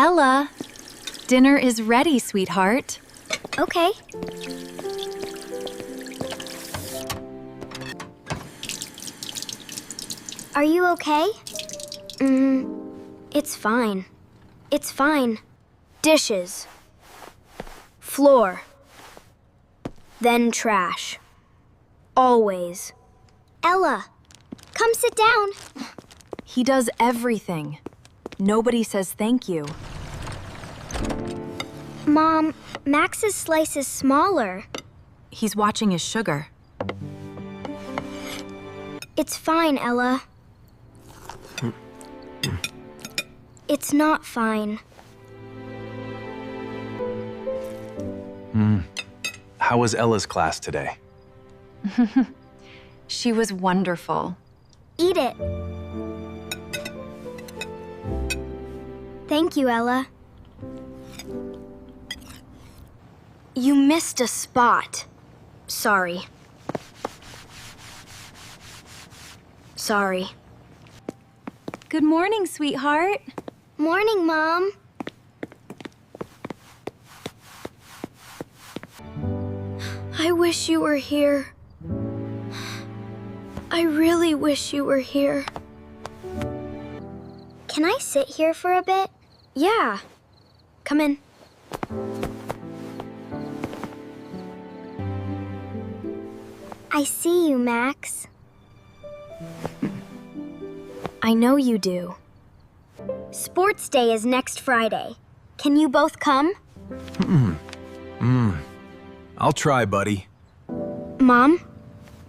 Ella, dinner is ready, sweetheart. Okay. Are you okay? It's fine. It's fine. Dishes. Floor. Then trash. Always. Ella, come sit down. He does everything. Nobody says thank you. Mom, Max's slice is smaller. He's watching his sugar. It's fine, Ella. It's not fine. How was Ella's class today? She was wonderful. Eat it. Thank you, Ella. You missed a spot. Sorry. Sorry. Good morning, sweetheart. Morning, Mom. I wish you were here. I really wish you were here. Can I sit here for a bit? Yeah. Come in. I see you, Max. I know you do. Sports Day is next Friday. Can you both come? I'll try, buddy. Mom,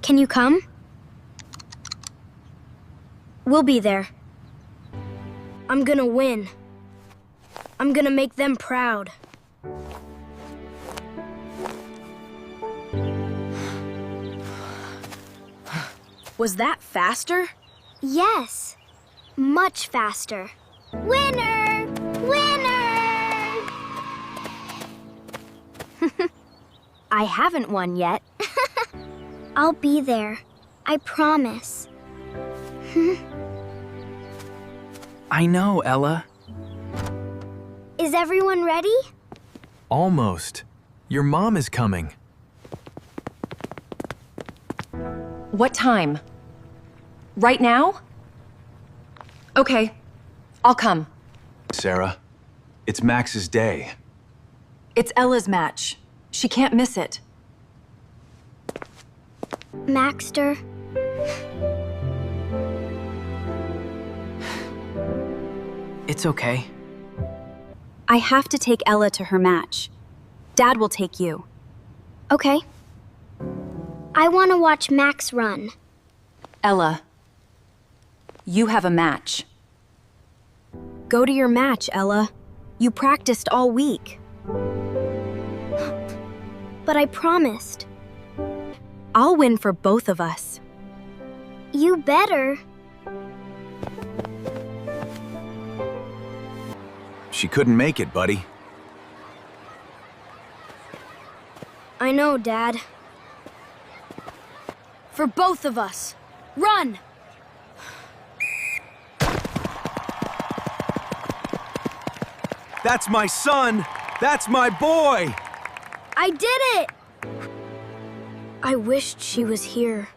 can you come? We'll be there. I'm gonna win. I'm gonna make them proud. Was that faster? Yes, much faster. Winner! Winner! I haven't won yet. I'll be there. I promise. I know, Ella. Is everyone ready? Almost. Your mom is coming. What time? Right now? Okay, I'll come. Sarah, it's Max's day. It's Ella's match. She can't miss it. Maxter. It's okay. I have to take Ella to her match. Dad will take you. Okay. I want to watch Max run. Ella, you have a match. Go to your match, Ella. You practiced all week. But I promised. I'll win for both of us. You better. She couldn't make it, buddy. I know, Dad. For both of us. Run! That's my son! That's my boy! I did it! I wished she was here.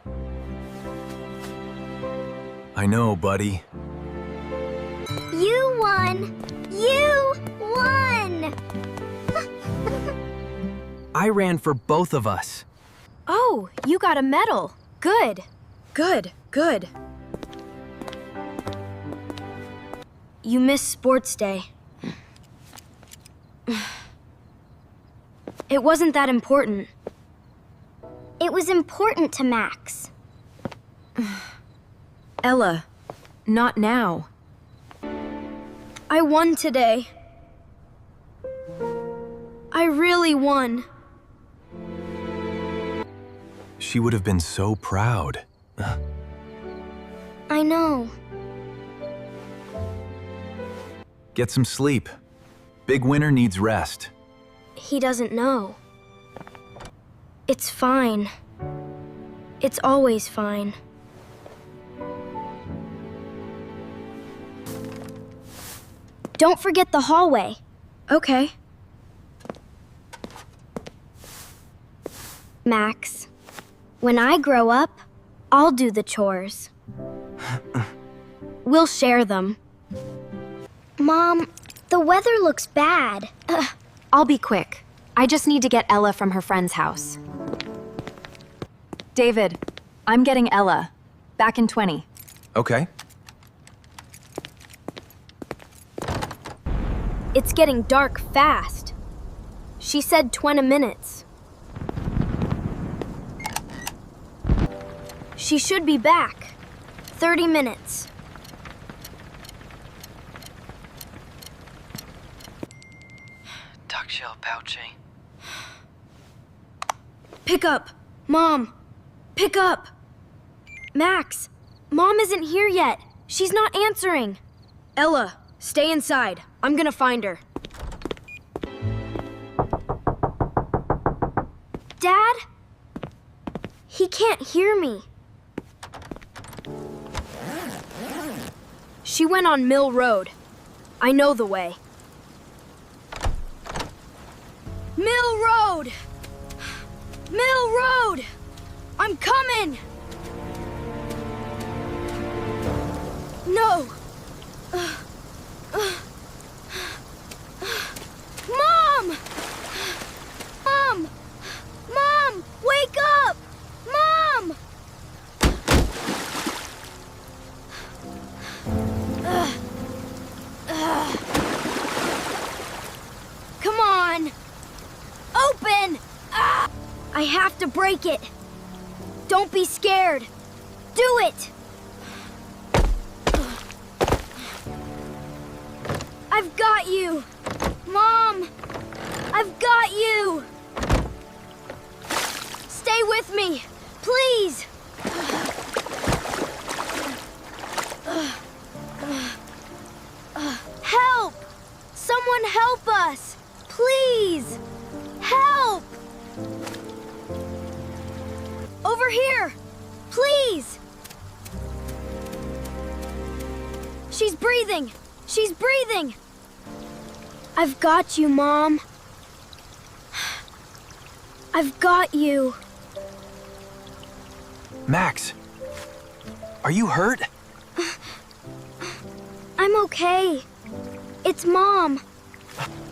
I know, buddy. You won! You won! I ran for both of us. Oh, you got a medal. Good. Good, good. You missed sports day. It wasn't that important. It was important to Max. Ella, not now. I won today. I really won. She would have been so proud. I know. Get some sleep. Big winner needs rest. He doesn't know. It's fine. It's always fine. Don't forget the hallway. Okay. Max, when I grow up, I'll do the chores. We'll share them. Mom, the weather looks bad. I'll be quick. I just need to get Ella from her friend's house. David, I'm getting Ella. Back in 20. Okay. It's getting dark fast. She said 20 minutes. She should be back. 30 minutes. Duckshell pouchy. Pick up! Mom! Pick up! Max! Mom isn't here yet. She's not answering. Ella, stay inside. I'm gonna find her. Dad? He can't hear me. She went on Mill Road. I know the way. Mill Road! Mill Road! I'm coming! No! Mom! Mom! Mom! Wake up! Mom! Come on! Open! I have to break it. Don't be scared. Do it! I've got you! Mom! I've got you! Stay with me, please! Help! Someone help us! Please! Help! Over here! Please! She's breathing! She's breathing! I've got you, Mom. I've got you. Max, are you hurt? I'm okay. It's Mom.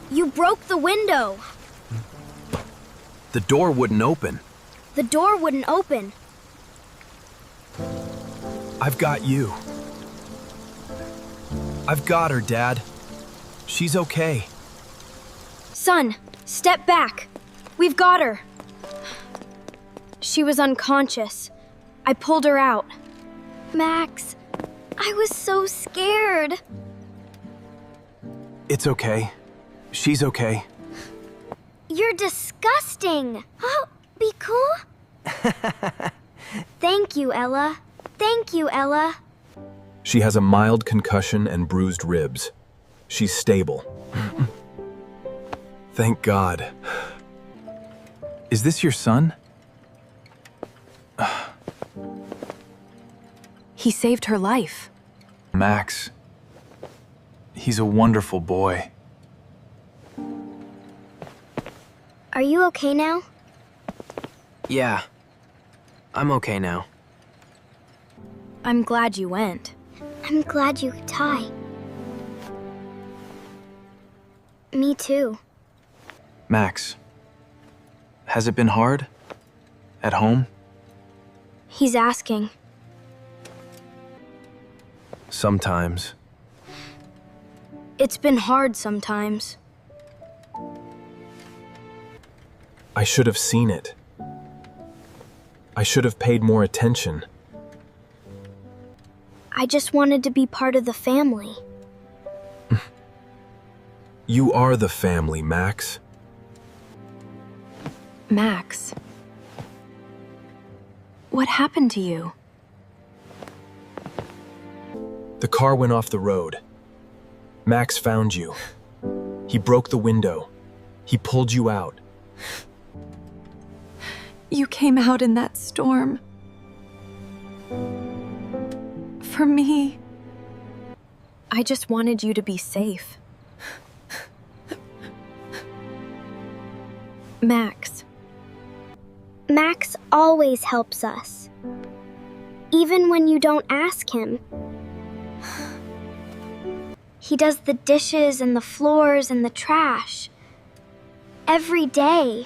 You broke the window. The door wouldn't open. The door wouldn't open. I've got you. I've got her, Dad. She's okay. Son, step back. We've got her. She was unconscious. I pulled her out. Max, I was so scared. It's okay. She's okay. You're disgusting. Oh, be cool. Thank you, Ella. Thank you, Ella. She has a mild concussion and bruised ribs. She's stable. Thank God. Is this your son? He saved her life. Max. He's a wonderful boy. Are you okay now? Yeah. I'm okay now. I'm glad you went. I'm glad you could tie. Me too. Max. Has it been hard? At home? He's asking. Sometimes. It's been hard sometimes. I should have seen it. I should have paid more attention. I just wanted to be part of the family. You are the family, Max. Max. What happened to you? The car went off the road. Max found you. He broke the window. He pulled you out. You came out in that storm. For me. I just wanted you to be safe. Max. Max always helps us. Even when you don't ask him. He does the dishes and the floors and the trash. Every day.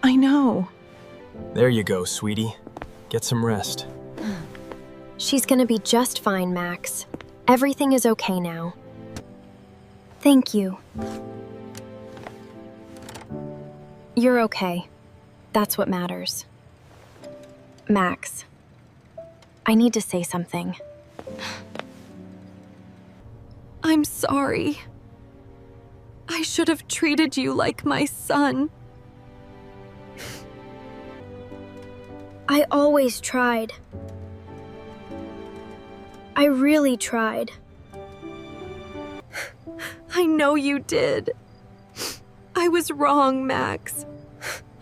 I know. There you go, sweetie. Get some rest. She's gonna be just fine, Max. Everything is okay now. Thank you. You're okay. That's what matters. Max, I need to say something. I'm sorry. I should have treated you like my son. I always tried. I really tried. I know you did. I was wrong, Max.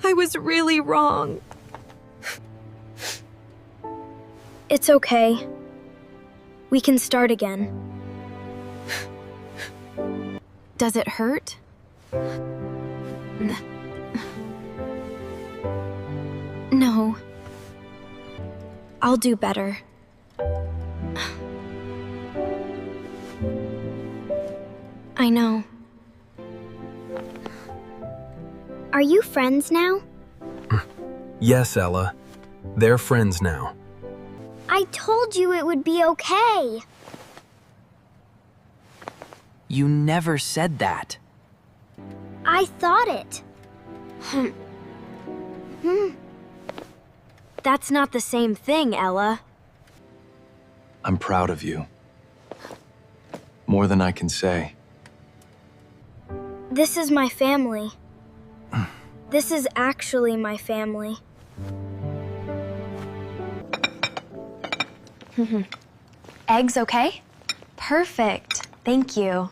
I was really wrong. It's okay. We can start again. Does it hurt? No. I'll do better. I know. Are you friends now? Yes, Ella. They're friends now. I told you it would be okay. You never said that. I thought it. That's not the same thing, Ella. I'm proud of you. More than I can say. This is my family. This is actually my family. Eggs okay? Perfect. Thank you.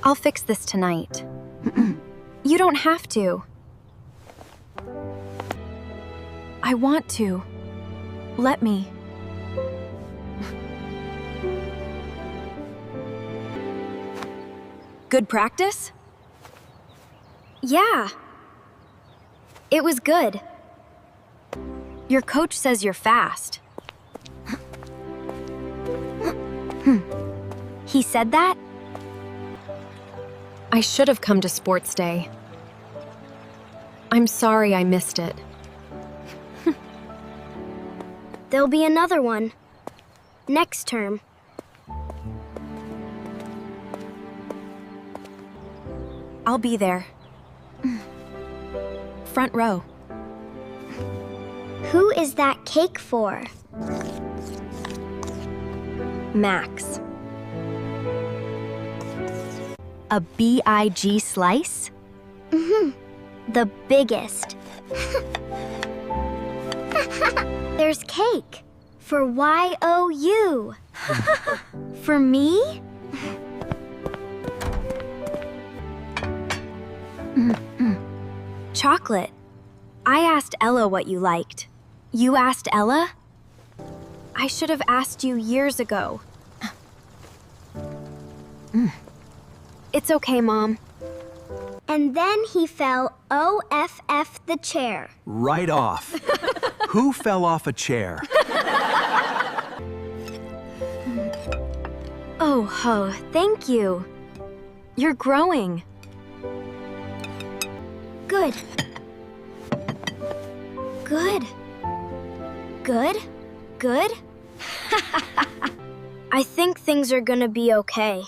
I'll fix this tonight. You don't have to. I want to. Let me. Good practice? Yeah. It was good. Your coach says you're fast. He said that? I should have come to sports day. I'm sorry I missed it. There'll be another one. Next term. I'll be there. Front row. Who is that cake for? Max. A BIG slice? The biggest. There's cake for YOU. For me? Chocolate. I asked Ella what you liked. You asked Ella? I should have asked you years ago. It's okay, Mom. And then he fell OFF the chair. Right off. Who fell off a chair? Oh, ho, thank you. You're growing. Good. Good. Good. Good. I think things are gonna be okay.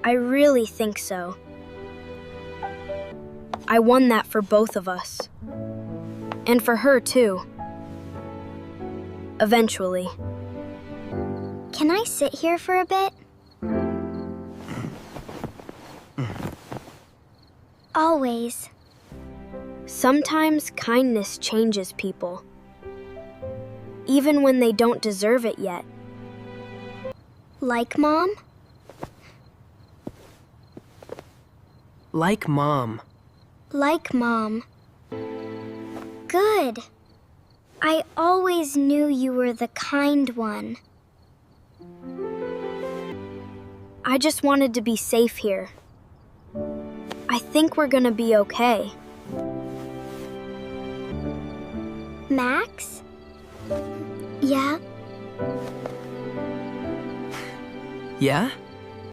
I really think so. I won that for both of us. And for her, too. Eventually. Can I sit here for a bit? Always. Sometimes kindness changes people. Even when they don't deserve it yet. Like Mom? Like Mom. Like Mom. Good. I always knew you were the kind one. I just wanted to be safe here. I think we're gonna be okay. Max? Yeah? Yeah?